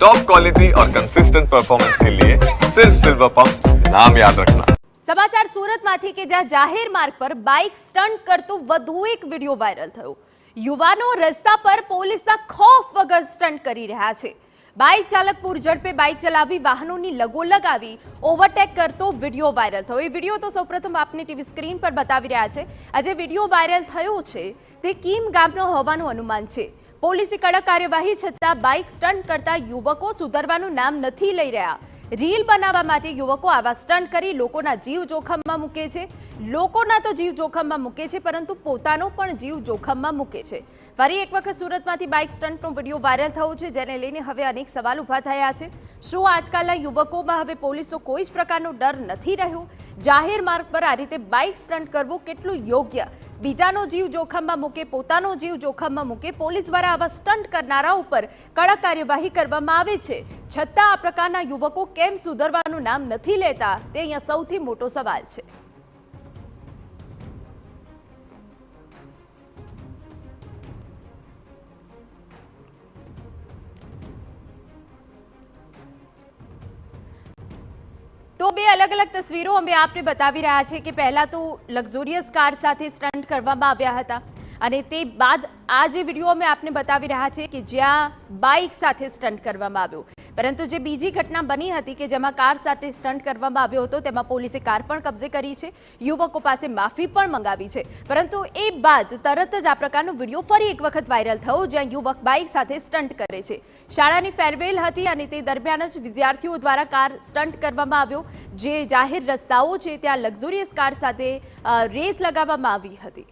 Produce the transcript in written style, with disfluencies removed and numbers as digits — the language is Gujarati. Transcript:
टॉप क्वालिटी और कंसिस्टेंट परफॉर्मेंस के लिए सिर्फ सिल्वर पंप नाम याद रखना। સમાચાર સુરતમાંથી કે જ્યાં જાહેર માર્ગ પર બાઇક સ્ટન્ટ કરતો વધુ એક વિડીયો વાયરલ થયો। યુવાનો રસ્તા પર પોલીસના ખોફ વગર સ્ટન્ટ કરી રહ્યા છે। બાઇક ચાલક પૂરઝડપે બાઇક ચલાવી વાહનોની લગોલગ આવી ઓવરટેક કરતો વિડીયો વાયરલ થયો। એ વિડીયો તો સૌપ્રથમ આપને ટીવી સ્ક્રીન પર બતાવી રહ્યા છે। આજે વિડીયો વાયરલ થયો છે તે કીમ ગામનો હોવાનું અનુમાન છે। પોલીસે કડક કાર્યવાહી છતાં બાઇક સ્ટન્ટ કરતા યુવકો સુધરવાનું નામ નથી લઈ રહ્યા। રીલ બનાવવા માટે યુવકો આવા સ્ટન્ટ કરી લોકોના જીવ જોખમમાં મૂકે છે। લોકોના તો જીવ જોખમમાં મૂકે છે પરંતુ પોતાનો પણ જીવ જોખમમાં મૂકે છે। ફરી એક વખત સુરતમાંથી બાઇક સ્ટન્ટનો વિડીયો વાયરલ થયો છે, જેને લઈને હવે અનેક સવાલ ઊભા થયા છે। શું આજકાલના યુવકોમાં હવે પોલીસનો કોઈ જ પ્રકારનો ડર નથી રહ્યો? જાહેર માર્ગ પર આ રીતે બાઇક સ્ટન્ટ કરવું કેટલું યોગ્ય? બીજાનો જીવ જોખમમાં મૂકે, પોતાનો જીવ જોખમમાં મૂકે, પોલીસ દ્વારા આવા સ્ટન્ટ કરનારા ઉપર કડક કાર્યવાહી કરવામાં આવે છે, છતાં આ પ્રકારના યુવકો કેમ સુધરવાનું નામ નથી લેતા, તે અહીંયા સૌથી મોટો સવાલ છે। તો બે અલગ અલગ તસવીરો અમે આપને બતાવી રહ્યા છે કે પહેલા તો લક્ઝુરિયસ કાર સાથે સ્ટન્ટ કરવામાં આવ્યા હતા અને તે બાદ આ જે વિડીયો અમે આપને બતાવી રહ્યા છે કે જ્યાં બાઇક સાથે સ્ટન્ટ કરવામાં આવ્યો। પરંતુ જે બીજી ઘટના બની હતી કે જેમાં કાર સાથે સ્ટન્ટ કરવામાં આવ્યો હતો તેમાં પોલીસે કાર પણ કબજે કરી છે, યુવકો પાસે માફી પણ મંગાવી છે। પરંતુ એ બાદ તરત જ આ પ્રકારનો વિડીયો ફરી એક વખત વાયરલ થયો જ્યાં યુવક બાઇક સાથે સ્ટન્ટ કરે છે। શાળાની ફેરવેલ હતી અને તે દરમિયાન જ વિદ્યાર્થીઓ દ્વારા કાર સ્ટન્ટ કરવામાં આવ્યો। જે જાહેર રસ્તાઓ છે ત્યાં લક્ઝુરિયસ કાર સાથે રેસ લગાવવામાં આવી હતી।